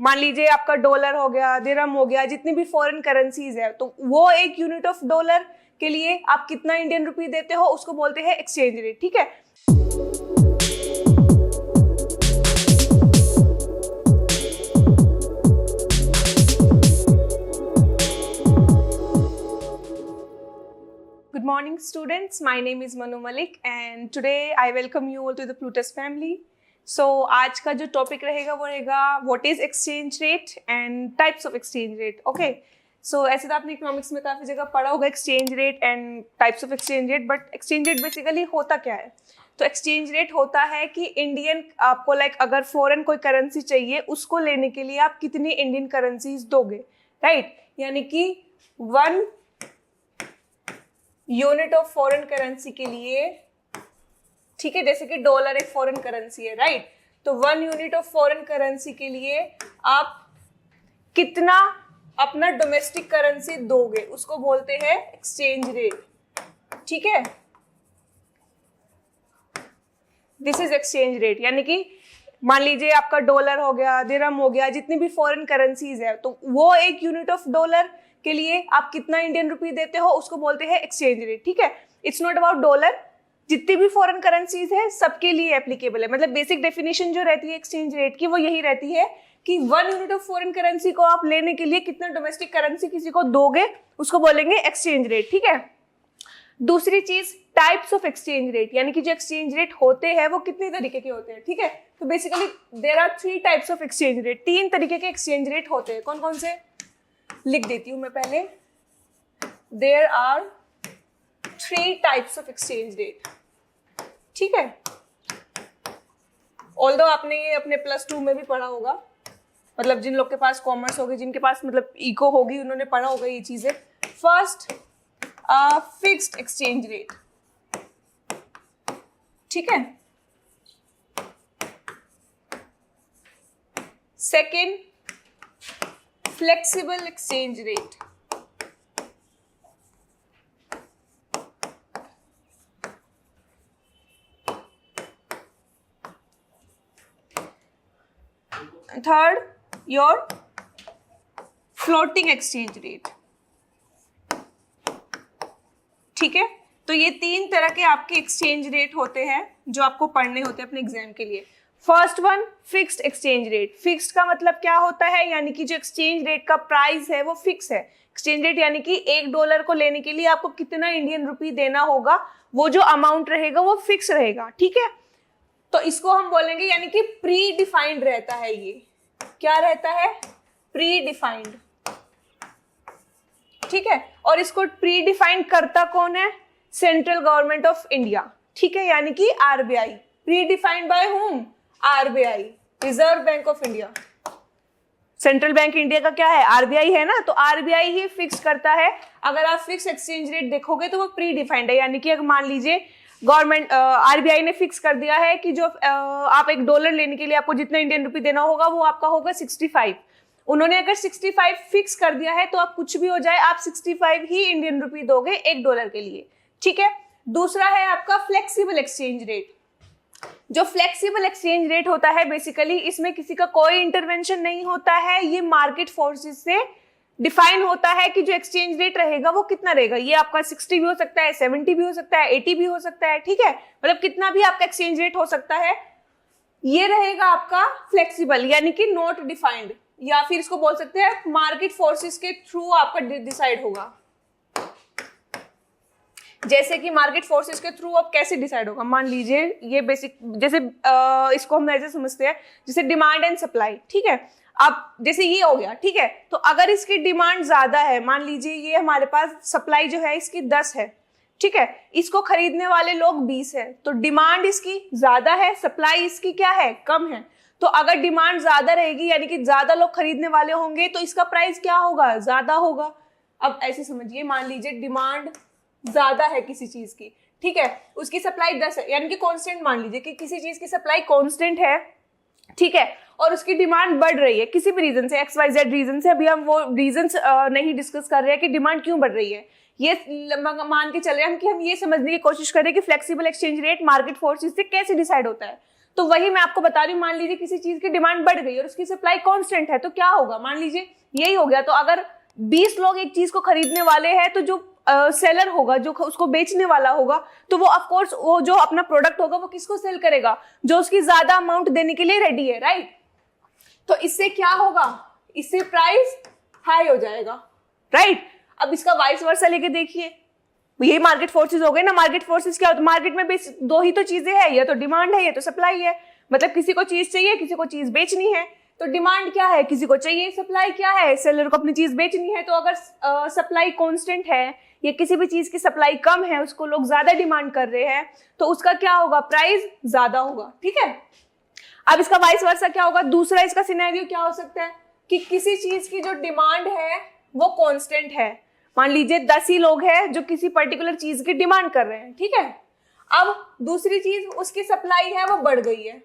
मान लीजिए आपका डॉलर हो गया, दिरहम हो गया, जितनी भी फॉरेन करेंसीज है, तो वो एक यूनिट ऑफ डॉलर के लिए आप कितना इंडियन रुपी देते हो उसको बोलते हैं एक्सचेंज रेट। ठीक है, Good morning students, my name is Manu Malik and today I welcome you all to the Plutus family. So आज का जो टॉपिक रहेगा वो रहेगा what is exchange rate and types of exchange rate. Okay, so ऐसे तो आपने economics में काफ़ी जगह पढ़ा होगा exchange rate and types of exchange rate, but exchange rate basically होता क्या है? तो exchange rate होता है कि इंडियन आपको अगर फॉरेन कोई करेंसी चाहिए उसको लेने के लिए आप कितनी इंडियन करेंसीज दोगे, राइट? यानी कि 1 यूनिट ऑफ फॉरेन करेंसी के लिए, ठीक है, जैसे कि डॉलर एक फॉरेन करेंसी है, राइट? तो 1 यूनिट ऑफ फॉरेन करेंसी के लिए आप कितना अपना डोमेस्टिक करेंसी दोगे उसको बोलते हैं एक्सचेंज रेट। ठीक है, दिस इज एक्सचेंज रेट। यानी कि मान लीजिए आपका डॉलर हो गया, दिरहम हो गया, जितनी भी फॉरेन करेंसीज है, तो वो एक यूनिट ऑफ डॉलर के लिए आप कितना इंडियन रुपी देते हो उसको बोलते हैं एक्सचेंज रेट। ठीक है, इट्स नॉट अबाउट डॉलर, जितनी भी फॉरेन करेंसीज है सबके लिए एप्लीकेबल है। मतलब बेसिक डेफिनेशन जो रहती है एक्सचेंज रेट की वो यही रहती है कि 1 यूनिट ऑफ फॉरेन करेंसी को आप लेने के लिए कितना डोमेस्टिक करेंसी किसी को दोगे उसको बोलेंगे एक्सचेंज रेट। ठीक है, दूसरी चीज टाइप्स ऑफ एक्सचेंज रेट, यानी कि जो एक्सचेंज रेट होते हैं वो कितने तरीके के होते हैं। ठीक है, तो basically there are 3 types of exchange rate. 3 तरीके के एक्सचेंज रेट होते हैं। कौन कौन से लिख देती हूं मैं पहले। There are 3 types of exchange rate. ठीक है, ऑल्दो आपने ये अपने +2 में भी पढ़ा होगा, मतलब जिन लोग के पास कॉमर्स होगी, जिनके पास मतलब इको होगी, उन्होंने पढ़ा होगा ये चीजें। First, fixed exchange rate. ठीक है, second, flexible exchange rate. Third, your floating exchange rate. ठीक है, तो ये 3 तरह के आपके एक्सचेंज रेट होते हैं जो आपको पढ़ने होते हैं अपने एग्जाम के लिए। First one, fixed exchange rate. Fixed का मतलब क्या होता है, यानी कि जो एक्सचेंज रेट का प्राइस है वो फिक्स है। एक्सचेंज रेट यानी कि $1 को लेने के लिए आपको कितना इंडियन रुपी देना होगा, वो जो अमाउंट रहेगा वो फिक्स रहेगा। ठीक है, तो इसको हम बोलेंगे, यानी कि प्री डिफाइंड रहता है। ये क्या रहता है? Pre defined. ठीक है, और इसको प्री डिफाइंड करता कौन है? Central government of India. ठीक है, यानी कि RBI. Pre defined by home? RBI, reserve bank of India. Central bank India का क्या है? आरबीआई है ना, तो आरबीआई ही फिक्स करता है। अगर आप फिक्स एक्सचेंज रेट देखोगे तो वो प्री डिफाइंड है, यानी कि अगर मान लीजिए गवर्नमेंट आरबीआई ने फिक्स कर दिया है कि जो आप $1 लेने के लिए आपको जितना इंडियन रुपी देना होगा वो आपका होगा 65। उन्होंने अगर 65 फिक्स कर दिया है तो आप कुछ भी हो जाए आप 65 ही इंडियन रुपी दोगे $1 के लिए। ठीक है, दूसरा है आपका फ्लेक्सिबल एक्सचेंज रेट। जो फ्लेक्सिबल एक्सचेंज रेट होता है बेसिकली इसमें किसी का कोई इंटरवेंशन नहीं होता है, ये मार्केट फोर्सेस से डिफाइन होता है कि जो एक्सचेंज रेट रहेगा वो कितना रहेगा। ये आपका 60 भी हो सकता है, 70 भी हो सकता है, 80 भी हो सकता है। ठीक है, मतलब कितना भी आपका एक्सचेंज रेट हो सकता है। ये रहेगा आपका फ्लेक्सिबल, यानी कि नॉट डिफाइंड, या फिर इसको बोल सकते हैं मार्केट फोर्सेस के थ्रू आपका डिसाइड होगा। जैसे कि मार्केट फोर्सेस के थ्रू अब कैसे डिसाइड होगा, मान लीजिए ये बेसिक, जैसे इसको हम ऐसे समझते हैं जैसे डिमांड एंड सप्लाई। ठीक है, अब जैसे ये हो गया, ठीक है, तो अगर इसकी डिमांड ज्यादा है, मान लीजिए ये हमारे पास सप्लाई जो है इसकी 10 है, ठीक है, इसको खरीदने वाले लोग 20 है, तो डिमांड इसकी ज्यादा है, सप्लाई इसकी क्या है? कम है। तो अगर डिमांड ज्यादा रहेगी यानी कि ज्यादा लोग खरीदने वाले होंगे तो इसका प्राइस क्या होगा? ज्यादा होगा। अब ऐसे समझिए, मान लीजिए डिमांड ज्यादा है किसी चीज की, ठीक है, उसकी सप्लाई 10 है, यानी कि कांस्टेंट मान लीजिए कि किसी चीज की सप्लाई कांस्टेंट है, ठीक है, और उसकी डिमांड बढ़ रही है किसी भी रीजन से, XYZ रीजन से। अभी हम वो रीजंस नहीं डिस्कस कर रहे हैं कि डिमांड क्यों बढ़ रही है, ये मान के चल रहे हैं हम कि हम ये समझने की कोशिश कर रहे हैं कि flexible exchange rate market forces से कैसे डिसाइड होता है। तो वही मैं आपको बता रही हूँ, मान लीजिए किसी चीज की डिमांड बढ़ गई और उसकी सप्लाई कांस्टेंट है तो क्या होगा, मान लीजिए यही हो गया। तो अगर 20 लोग एक चीज को खरीदने वाले हैं तो जो सेलर होगा, जो उसको बेचने वाला होगा, तो वो ऑफ कोर्स वो जो अपना प्रोडक्ट होगा वो किसको सेल करेगा, जो उसकी ज्यादा अमाउंट देने के लिए रेडी है, राइट। तो इससे क्या होगा, इससे प्राइस हाई हो जाएगा, राइट। अब इसका वाइस वर्सा लेके देखिए, ये मार्केट फोर्सेस हो गए ना। मार्केट फोर्सेस क्या होता है, मार्केट में बेस दो ही तो चीजें हैं, या तो डिमांड है या तो सप्लाई है। मतलब किसी को चीज चाहिए, किसी को चीज बेचनी है। तो डिमांड क्या है, किसी को चाहिए, सप्लाई क्या है, सेलर को अपनी चीज बेचनी है। तो अगर सप्लाई कांस्टेंट है या किसी भी चीज की सप्लाई कम है, उसको लोग ज्यादा डिमांड कर रहे हैं, तो उसका क्या होगा, प्राइस ज्यादा होगा, ठीक है। अब इसका वाइस वर्सा क्या होगा, दूसरा इसका सिनेरियो क्या हो सकता है कि किसी चीज की जो डिमांड है वो कांस्टेंट है। मान लीजिए 10 ही लोग हैं जो किसी पर्टिकुलर चीज की डिमांड कर रहे हैं, ठीक है। अब दूसरी चीज, उसकी सप्लाई है वो बढ़ गई है।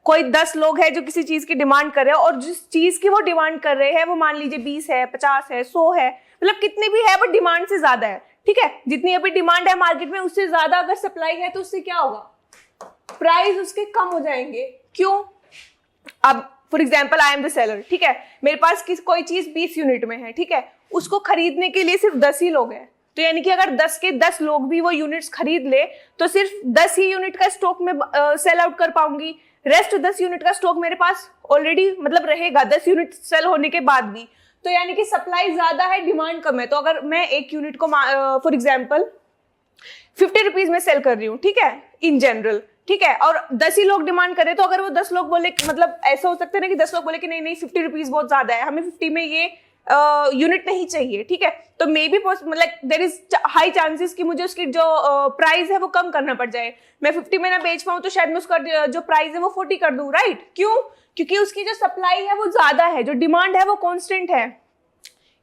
कोई 10 लोग हैं जो किसी चीज की डिमांड कर रहे हैं और जिस चीज की वो डिमांड कर रहे हैं वो मान लीजिए 20 है, 50 है, 100 है, मतलब कितनी भी है, बट डिमांड से ज्यादा है, ठीक है। जितनी अभी डिमांड है मार्केट में उससे ज्यादा अगर सप्लाई है तो उससे क्या होगा, प्राइस उसके कम हो जाएंगे। क्यों, अब for example I am the seller, ठीक है। मेरे पास कोई चीज 20 यूनिट में है, ठीक है। उसको खरीदने के लिए सिर्फ 10 ही लोग हैं। तो यानी कि अगर 10 के 10 लोग भी वो यूनिट्स खरीद ले तो सिर्फ 10 ही यूनिट का स्टॉक में सेल आउट कर पाऊंगी। रेस्ट 10 यूनिट का स्टॉक मेरे पास ऑलरेडी मतलब रहेगा 10 यूनिट सेल होने के बाद भी। तो यानी कि सप्लाई ज्यादा है, डिमांड कम है। तो अगर मैं एक यूनिट को फॉर एग्जाम्पल 50 रुपीज में सेल कर रही हूँ, ठीक है, इन जनरल, ठीक है, और 10 ही लोग डिमांड करें, तो अगर वो 10 लोग बोले, मतलब ऐसा हो सकता है ना कि 10 लोग बोले कि नहीं नहीं 50 रुपीज बहुत ज्यादा है, हमें 50 में ये यूनिट नहीं चाहिए, ठीक है। तो मे बी मतलब देयर इज हाई चांसेस कि मुझे उसकी जो प्राइस है वो कम करना पड़ जाए। मैं 50 में ना बेच पाऊँ तो शायद मैं उसका जो प्राइस है वो 40 कर दूं, राइट। क्यों, क्योंकि उसकी जो सप्लाई है वो ज्यादा है, जो डिमांड है वो कांस्टेंट है,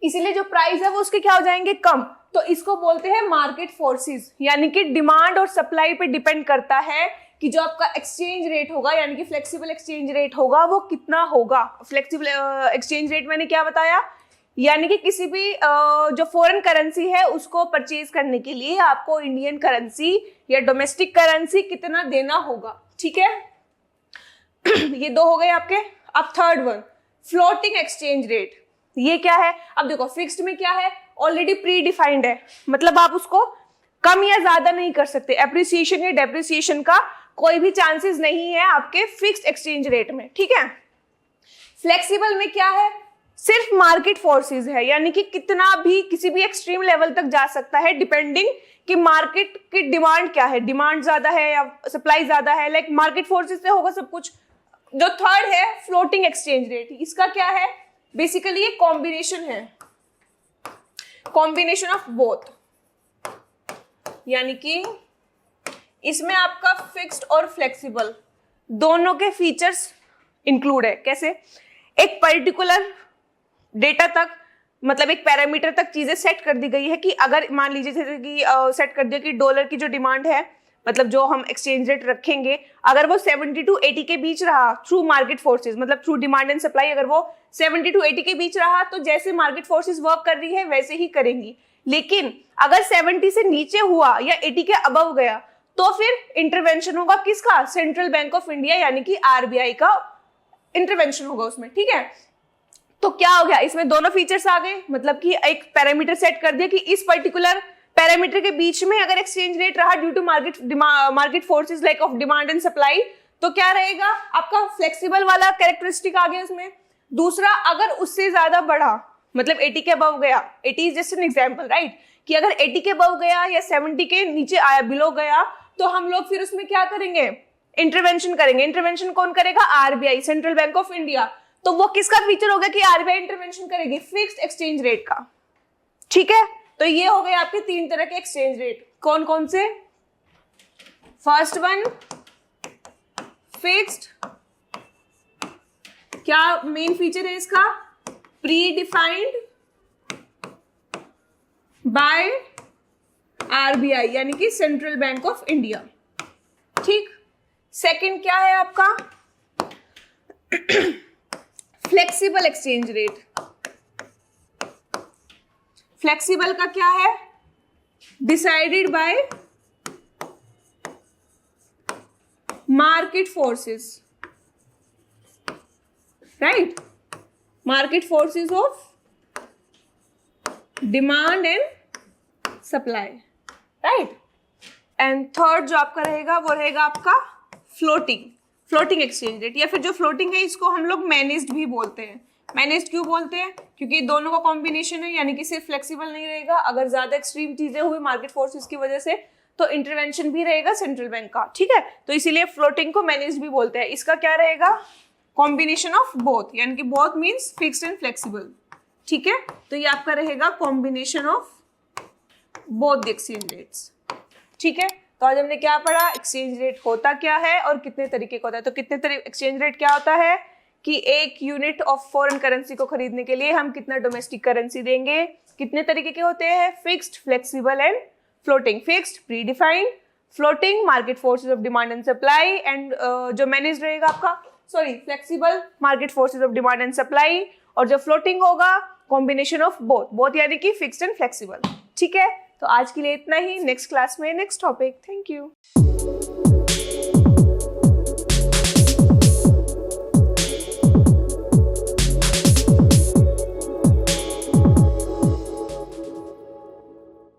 इसीलिए जो प्राइस है वो उसके क्या हो जाएंगे, कम। तो इसको बोलते हैं मार्केट फोर्सेस, यानी कि डिमांड और सप्लाई पे डिपेंड करता है कि जो आपका एक्सचेंज रेट होगा, यानी कि फ्लेक्सिबल एक्सचेंज रेट होगा, वो कितना होगा। फ्लेक्सिबल एक्सचेंज रेट मैंने क्या बताया, यानी कि किसी भी जो फॉरेन करेंसी है उसको परचेज करने के लिए आपको इंडियन करेंसी या डोमेस्टिक करेंसी कितना देना होगा, ठीक है। ये दो हो गए आपके। अब third one, floating exchange rate. ये क्या है, अब देखो फिक्स्ड में क्या है, ऑलरेडी प्री डिफाइंड है, मतलब आप उसको कम या ज्यादा नहीं कर सकते। एप्रिसिएशन या डेप्रिसिएशन का कोई भी चांसेस नहीं है आपके फिक्स्ड एक्सचेंज रेट में, ठीक है। फ्लेक्सिबल में क्या है, सिर्फ मार्केट फोर्सेस है, यानी कि कितना भी किसी भी एक्सट्रीम लेवल तक जा सकता है, डिपेंडिंग कि मार्केट की डिमांड क्या है, डिमांड ज्यादा है या सप्लाई ज्यादा है, लाइक मार्केट फोर्सेस से होगा सब कुछ। जो थर्ड है फ्लोटिंग एक्सचेंज रेट, इसका क्या है, बेसिकली ये कॉम्बिनेशन है, कॉम्बिनेशन ऑफ बोथ, यानी कि इसमें आपका फिक्स्ड और फ्लेक्सिबल दोनों के फीचर्स इंक्लूड है। कैसे, एक पर्टिकुलर डेटा तक, मतलब एक पैरामीटर तक चीजें सेट कर दी गई है कि अगर मान लीजिए जैसे कि सेट कर दिया कि डॉलर की जो डिमांड है, मतलब जो हम एक्सचेंज रेट रखेंगे, अगर वो 70 to 80 के बीच रहा थ्रू मार्केट फोर्सेस, मतलब थ्रू डिमांड एंड सप्लाई, अगर वो 70 to 80 के बीच रहा तो जैसे मार्केट फोर्सेस वर्क कर रही है वैसे ही करेंगी। लेकिन अगर 70 से नीचे हुआ या 80 के अबव गया तो फिर इंटरवेंशन होगा किसका, सेंट्रल बैंक ऑफ इंडिया यानी कि आरबीआई का इंटरवेंशन होगा उसमें, ठीक है। तो क्या हो गया, इसमें दोनों फीचर्स आ गए, मतलब कि एक पैरामीटर सेट कर दिया कि इस पर्टिकुलर पैरामीटर के बीच में अगर एक्सचेंज रेट रहा due to market forces like of demand and supply, तो क्या रहेगा आपका फ्लेक्सिबल वाला कैरेक्टरिस्टिक आ गया उसमें। दूसरा, अगर उससे ज्यादा बढ़ा, मतलब 80 के अबव गया, 80 is just an example, right, कि अगर 80 के अबव गया या 70 के नीचे आया, बिलो गया, तो हम लोग फिर उसमें क्या करेंगे, इंटरवेंशन करेंगे। इंटरवेंशन कौन करेगा, RBI, central bank of India. तो वो किसका फीचर होगा कि आरबीआई इंटरवेंशन करेगी, फिक्स्ड एक्सचेंज रेट का, ठीक है। तो ये हो गए आपके 3 तरह के एक्सचेंज रेट, कौन कौन से, फर्स्ट वन फिक्स्ड, क्या मेन फीचर है इसका, प्री डिफाइंड बाय आरबीआई यानी कि सेंट्रल बैंक ऑफ इंडिया, ठीक। सेकंड क्या है आपका, फ्लेक्सिबल एक्सचेंज रेट। फ्लेक्सिबल का क्या है, decided by market forces, right? Market forces of demand and supply, right? And third जो आपका रहेगा वो रहेगा आपका फ्लोटिंग एक्सचेंज रेट, या फिर जो फ्लोटिंग है इसको हम लोग मैनेज्ड भी बोलते हैं। मैनेज्ड क्यों बोलते हैं? क्योंकि दोनों का कॉम्बिनेशन है, यानी कि सिर्फ फ्लेक्सिबल नहीं रहेगा, अगर ज्यादा एक्सट्रीम चीजें हुई मार्केट फोर्सेस की वजह से तो इंटरवेंशन भी रहेगा सेंट्रल बैंक का, ठीक है? तो इसीलिए फ्लोटिंग को मैनेज्ड भी बोलते हैं। इसका क्या रहेगा? कॉम्बिनेशन ऑफ बोथ, यानी कि both means fixed and flexible, ठीक है? तो ये आपका रहेगा combination of both the exchange rates, ठीक है? तो आज हमने क्या पढ़ा? एक्सचेंज रेट होता क्या है और कितने तरीके का होता है। तो कितने तरीके एक्सचेंज रेट क्या होता है कि एक यूनिट ऑफ फॉरेन करेंसी को खरीदने के लिए हम कितना डोमेस्टिक करेंसी देंगे। कितने तरीके के होते हैं? Fixed, flexible and floating. Fixed pre defined, floating market forces of demand and supply, and जो मैनेज रहेगा आपका flexible market forces of demand and supply, और जो फ्लोटिंग होगा कॉम्बिनेशन ऑफ बोथ यानी कि फिक्स्ड एंड फ्लेक्सिबल, ठीक है? तो आज के लिए इतना ही। नेक्स्ट क्लास में नेक्स्ट टॉपिक। Thank you.